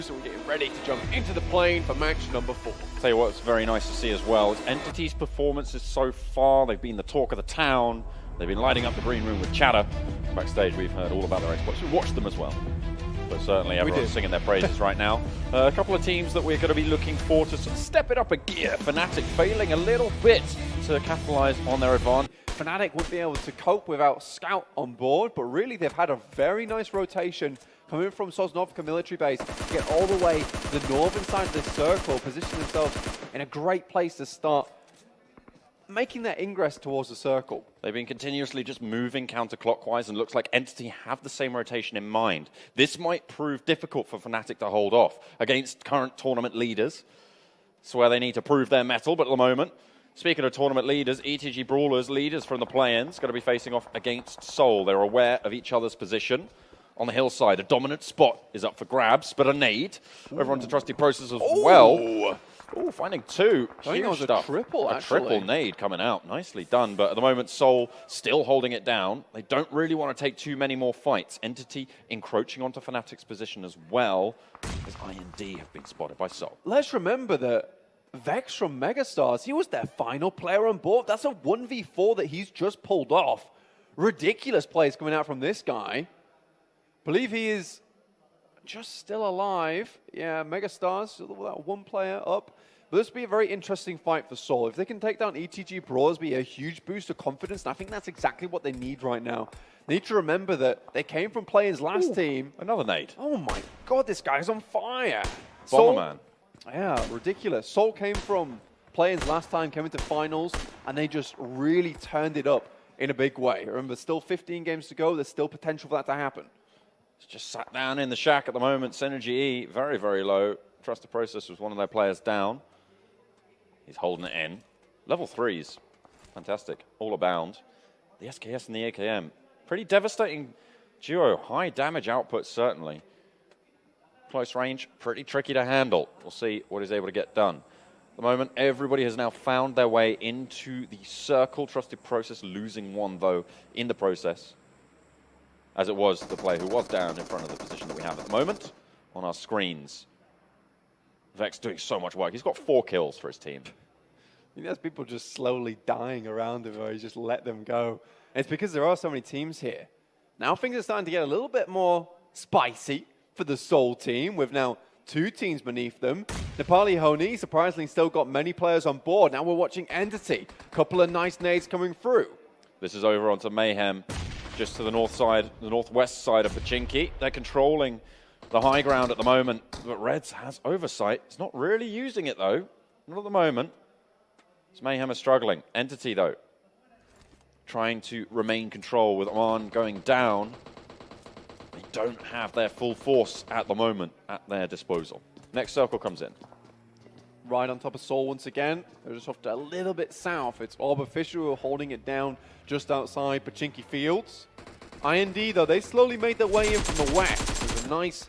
So we're getting ready to jump into the plane for match number 4. Tell you what, it's very nice to see as well. It's Entity's performances so far. They've been the talk of the town. They've been lighting up the green room with chatter. Backstage, we've heard all about their exploits. We watched them as well. But certainly everyone's singing their praises right now. A couple of teams that we're going to be looking for to sort of step it up a gear. Fnatic failing a little bit to capitalize on their advantage. Fnatic wouldn't be able to cope without Scout on board, but really they've had a very nice rotation coming from Sosnovka military base to get all the way to the northern side of this circle, position themselves in a great place to start making their ingress towards the circle. They've been continuously just moving counterclockwise, and looks like Entity have the same rotation in mind. This might prove difficult for Fnatic to hold off against current tournament leaders. It's where they need to prove their mettle, but at the moment, speaking of tournament leaders, ETG Brawlers, leaders from the play-ins, going to be facing off against Seoul. They're aware of each other's position. On the hillside, a dominant spot is up for grabs, but a nade over onto Trusty Process as well. Ooh, finding two. I think that was a triple, actually. A triple nade coming out. Nicely done, but at the moment, Seoul still holding it down. They don't really want to take too many more fights. Entity encroaching onto Fnatic's position as well, as IND have been spotted by Seoul. Let's remember that Vex from Megastars, he was their final player on board. That's a 1v4 that he's just pulled off. Ridiculous plays coming out from this guy. Believe he is just still alive. Yeah, Megastars, still that one player up. But this will be a very interesting fight for Seoul. If they can take down ETG Brawlers, be a huge boost of confidence. And I think that's exactly what they need right now. They need to remember that they came from playing last team. Another nade. Oh my god, this guy's on fire. Bomberman. Yeah, ridiculous. Seoul came from playing last time, came into finals, and they just really turned it up in a big way. Remember, still 15 games to go. There's still potential for that to happen. Just sat down in the shack at the moment. Synerge E, very, very low. Trust the Process was one of their players down. He's holding it in. Level 3s. Fantastic. All abound. The SKS and the AKM. Pretty devastating duo. High damage output, certainly. Close range, pretty tricky to handle. We'll see what he's able to get done. At the moment, everybody has now found their way into the circle. Trusted Process losing one, though, in the process. As it was the player who was down in front of the position that we have at the moment on our screens. Vex doing so much work. He's got 4 kills for his team. There's people just slowly dying around him, or he just let them go. And it's because there are so many teams here. Now things are starting to get a little bit more spicy for the Seoul team, with now 2 teams beneath them. Nepali Honi surprisingly still got many players on board. Now we're watching Entity. Couple of nice nades coming through. This is over onto Mayhem. Just to the north side, the northwest side of Pachinki. They're controlling the high ground at the moment, but Reds has oversight. It's not really using it, though. Not at the moment. It's Mayhem is struggling. Entity, though, trying to remain control with Arn going down. They don't have their full force at the moment at their disposal. Next circle comes in. Right on top of Seoul once again. They're just off to a little bit south. It's Orb Official holding it down just outside Pachinki Fields. IND, though, they slowly made their way in from the west. There's a nice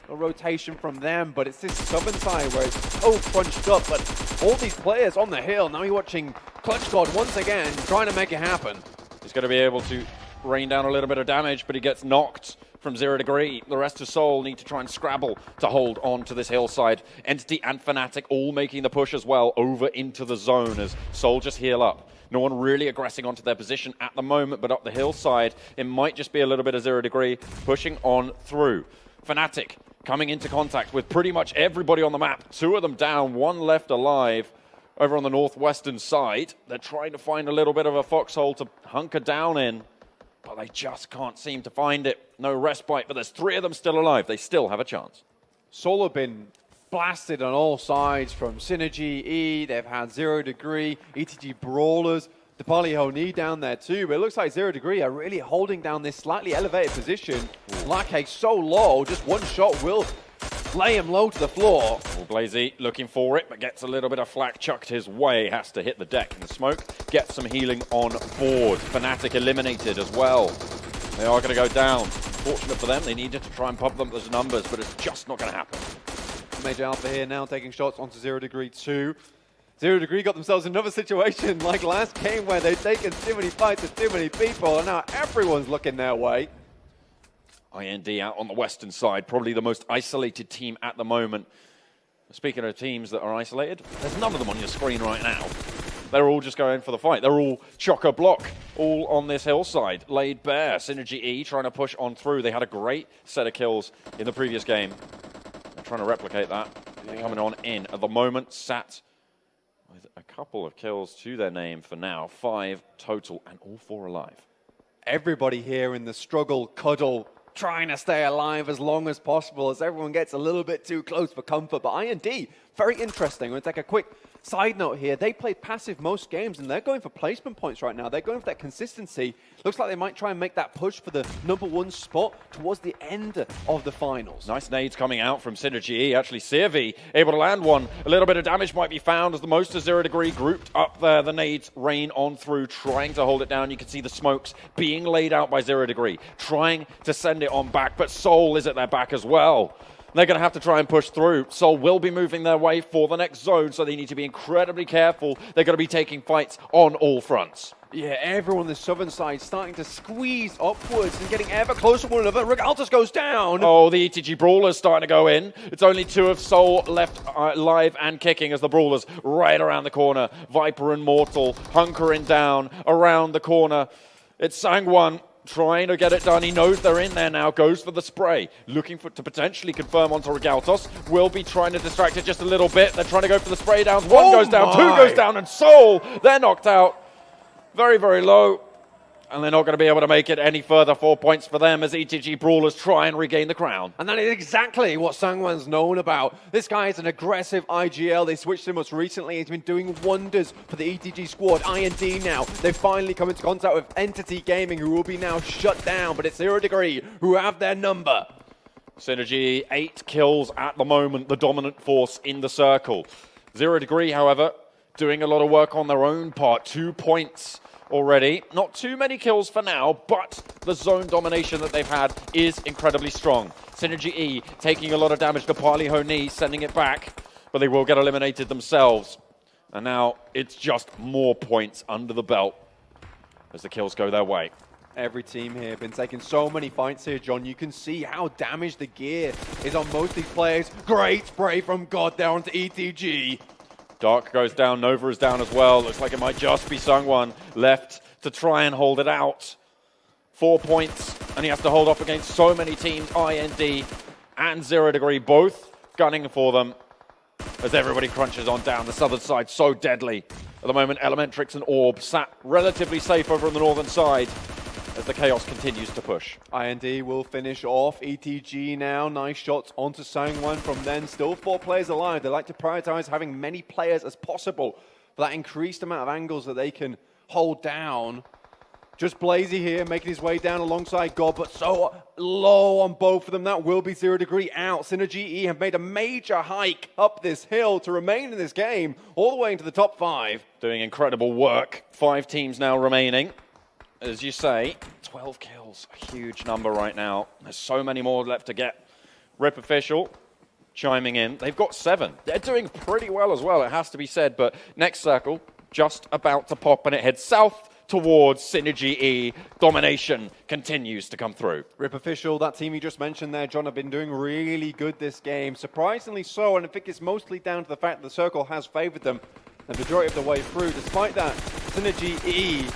rotation from them, but it's this southern side where it's so crunched up. But all these players on the hill, now you're watching Clutch God once again trying to make it happen. He's going to be able to rain down a little bit of damage, but he gets knocked from 0 degree. The rest of Seoul need to try and scrabble to hold on to this hillside. Entity and Fnatic all making the push as well over into the zone as Seoul just heal up. No one really aggressing onto their position at the moment, but up the hillside, it might just be a little bit of 0 degree, pushing on through. Fnatic coming into contact with pretty much everybody on the map. 2 of them down, 1 left alive. Over on the northwestern side, they're trying to find a little bit of a foxhole to hunker down in, but they just can't seem to find it. No respite, but there's 3 of them still alive. They still have a chance. Seoul have been blasted on all sides from Synerge E. They've had 0 degree, ETG Brawlers, Nepali Honi down there too. But it looks like 0 degree are really holding down this slightly elevated position. Lacake so low, just one shot will lay him low to the floor. Blazy looking for it, but gets a little bit of flak chucked his way. Has to hit the deck in the smoke. Gets some healing on board. Fnatic eliminated as well. They are going to go down. Fortunate for them, they needed to try and pump them those numbers, but it's just not going to happen. Major Alpha here now taking shots onto 0 degree 2. 0 degree got themselves in another situation like last game where they've taken too many fights with too many people, and now everyone's looking their way. IND out on the western side, probably the most isolated team at the moment. Speaking of teams that are isolated, there's none of them on your screen right now. They're all just going for the fight. They're all chock-a-block, all on this hillside, laid bare. Synerge E trying to push on through. They had a great set of kills in the previous game. They're trying to replicate that. They're coming on in. At the moment, sat with a couple of kills to their name for now. 5 total, and all 4 alive. Everybody here in the struggle, cuddle, trying to stay alive as long as possible as everyone gets a little bit too close for comfort. But IND, very interesting. We're going to take a quick side note here. They played passive most games, and they're going for placement points right now. They're going for that consistency. Looks like they might try and make that push for the #1 spot towards the end of the finals. Nice nades coming out from Synerge E. Actually, Sirvi able to land one. A little bit of damage might be found as the most of 0 Degree grouped up there. The nades rain on through, trying to hold it down. You can see the smokes being laid out by 0 Degree, trying to send it on back, but Soul is at their back as well. They're going to have to try and push through. Soul will be moving their way for the next zone, so they need to be incredibly careful. They're going to be taking fights on all fronts. Yeah, everyone on the southern side starting to squeeze upwards and getting ever closer to one another. Regaltus goes down. Oh, the ETG Brawlers starting to go in. It's only 2 of Soul left live and kicking as the Brawlers right around the corner. Viper and Mortal hunkering down around the corner. It's Sangwon trying to get it done. He knows they're in there now. Goes for the spray. Looking to potentially confirm onto Regaltos. Will be trying to distract it just a little bit. They're trying to go for the spray downs. 1 goes down, 2 goes down, and Soul, they're knocked out. Very, very low. And they're not going to be able to make it any further. 4 points for them as ETG Brawlers try and regain the crown. And that is exactly what Sangwon's known about. This guy is an aggressive IGL. They switched him most recently. He's been doing wonders for the ETG squad. IND now. They've finally come into contact with Entity Gaming, who will be now shut down. But it's 0 Degree who have their number. Synerge, 8 kills at the moment. The dominant force in the circle. 0 Degree, however, doing a lot of work on their own part. 2 points already. Not too many kills for now, but the zone domination that they've had is incredibly strong. Synerge E taking a lot of damage to Parley Honi, sending it back, but they will get eliminated themselves. And now it's just more points under the belt as the kills go their way. Every team here been taking so many fights here, John. You can see how damaged the gear is on most of these players. Great spray from God there onto ETG. Dark goes down, Nova is down as well. Looks like it might just be Sungwon left to try and hold it out. 4 points, and he has to hold off against so many teams. IND and 0 Degree both gunning for them as everybody crunches on down. The southern side so deadly. At the moment, Elementrix and Orb sat relatively safe over on the northern side as the chaos continues to push. IND will finish off. ETG now. Nice shots onto Sangwon from then. Still 4 players alive. They like to prioritize having many players as possible for that increased amount of angles that they can hold down. Just Blazy here, making his way down alongside God, but so low on both of them. That will be 0 Degree out. Synerge E have made a major hike up this hill to remain in this game, all the way into the top 5. Doing incredible work. 5 teams now remaining. As you say, 12 kills, a huge number right now. There's so many more left to get. Rip Official chiming in. They've got 7. They're doing pretty well as well, it has to be said. But next circle, just about to pop, and it heads south towards Synerge E. Domination continues to come through. Rip Official, that team you just mentioned there, John, have been doing really good this game. Surprisingly so, and I think it's mostly down to the fact that the circle has favored them the majority of the way through. Despite that, Synerge E,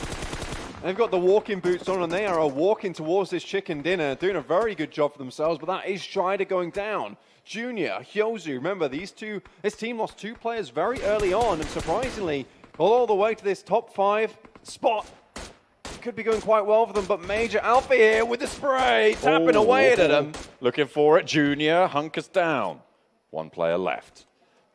they've got the walking boots on, and they are walking towards this chicken dinner, doing a very good job for themselves, but that is Strider going down. Junior, Hyozu, remember, this team lost 2 players very early on, and surprisingly, all the way to this top 5 spot. Could be going quite well for them, but Major Alpha here with the spray, tapping away at them. Looking for it, Junior hunkers down. 1 player left.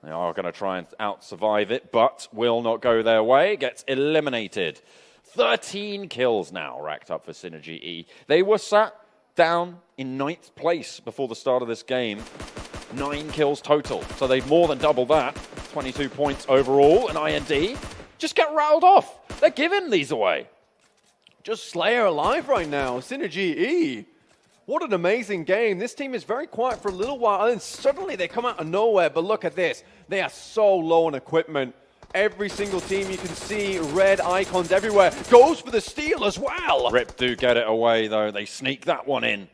They are going to try and out-survive it, but will not go their way, gets eliminated. 13 kills now racked up for Synerge E. They were sat down in 9th place before the start of this game. 9 kills total, so they've more than doubled that. 22 points overall, and IND just get rattled off. They're giving these away. Just Slayer alive right now. Synerge E. What an amazing game. This team is very quiet for a little while, and then suddenly they come out of nowhere. But look at this. They are so low on equipment. Every single team you can see, red icons everywhere. Goes for the steal as well. Rip do get it away, though. They sneak that one in.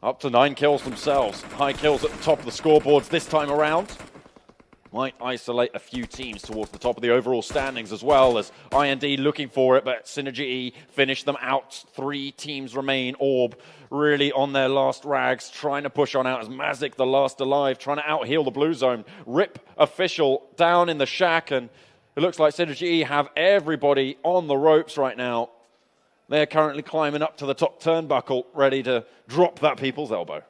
Up to 9 kills themselves. High kills at the top of the scoreboards this time around. Might isolate a few teams towards the top of the overall standings as well, as IND looking for it, but Synerge E finish them out. 3 teams remain. Orb really on their last rags, trying to push on out as Mazik, the last alive, trying to out-heal the blue zone. Rip official down in the shack, and it looks like Synerge E have everybody on the ropes right now. They're currently climbing up to the top turnbuckle, ready to drop that people's elbow.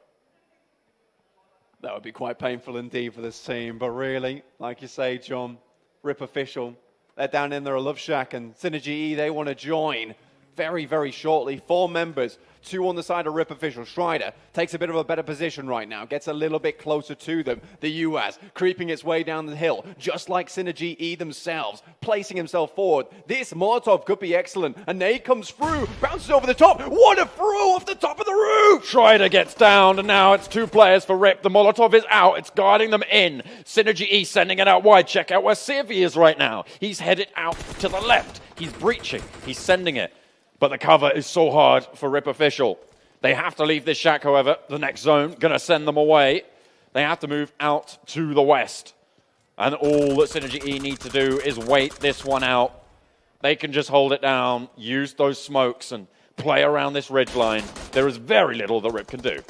That would be quite painful indeed for this team. But really, like you say, John, Rip official, they're down in their love shack, and Synerge E, they want to join very, very shortly. 4 members, 2 on the side of Rip official. Strider takes a bit of a better position right now, gets a little bit closer to them. The US creeping its way down the hill, just like Synerge E themselves, placing himself forward. This Molotov could be excellent. A nade comes through, bounces over the top. What a throw off the top of the roof! Strider gets down, and now it's 2 players for Rip. The Molotov is out. It's guarding them in. Synerge E sending it out wide. Check out where Sivy is right now. He's headed out to the left. He's breaching. He's sending it. But the cover is so hard for Rip official. They have to leave this shack, however. The next zone going to send them away. They have to move out to the west. And all that Synerge E need to do is wait this one out. They can just hold it down, use those smokes, and play around this ridgeline. There is very little that Rip can do.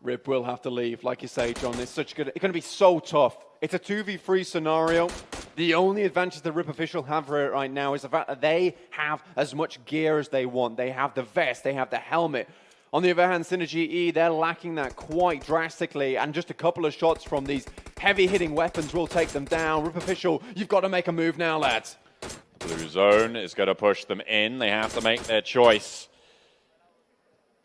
Rip will have to leave, like you say, John. It's going to be so tough. It's a 2v3 scenario. The only advantage the Rip official have right now is the fact that they have as much gear as they want. They have the vest, they have the helmet. On the other hand, Synerge E, they're lacking that quite drastically, and just a couple of shots from these heavy-hitting weapons will take them down. Rip official, you've got to make a move now, lads. Blue zone is going to push them in. They have to make their choice.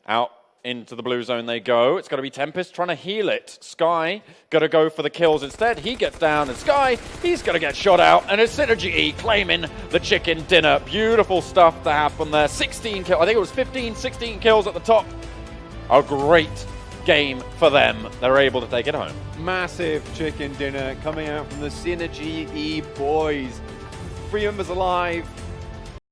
Out into the blue zone they go. It's going to be Tempest trying to heal it. Sky going to go for the kills instead. He gets down, and Sky, he's going to get shot out. And it's Synerge E claiming the chicken dinner. Beautiful stuff to happen there. 16 kills. I think it was 15, 16 kills at the top. A great game for them. They're able to take it home. Massive chicken dinner coming out from the Synerge E boys. 3 members alive.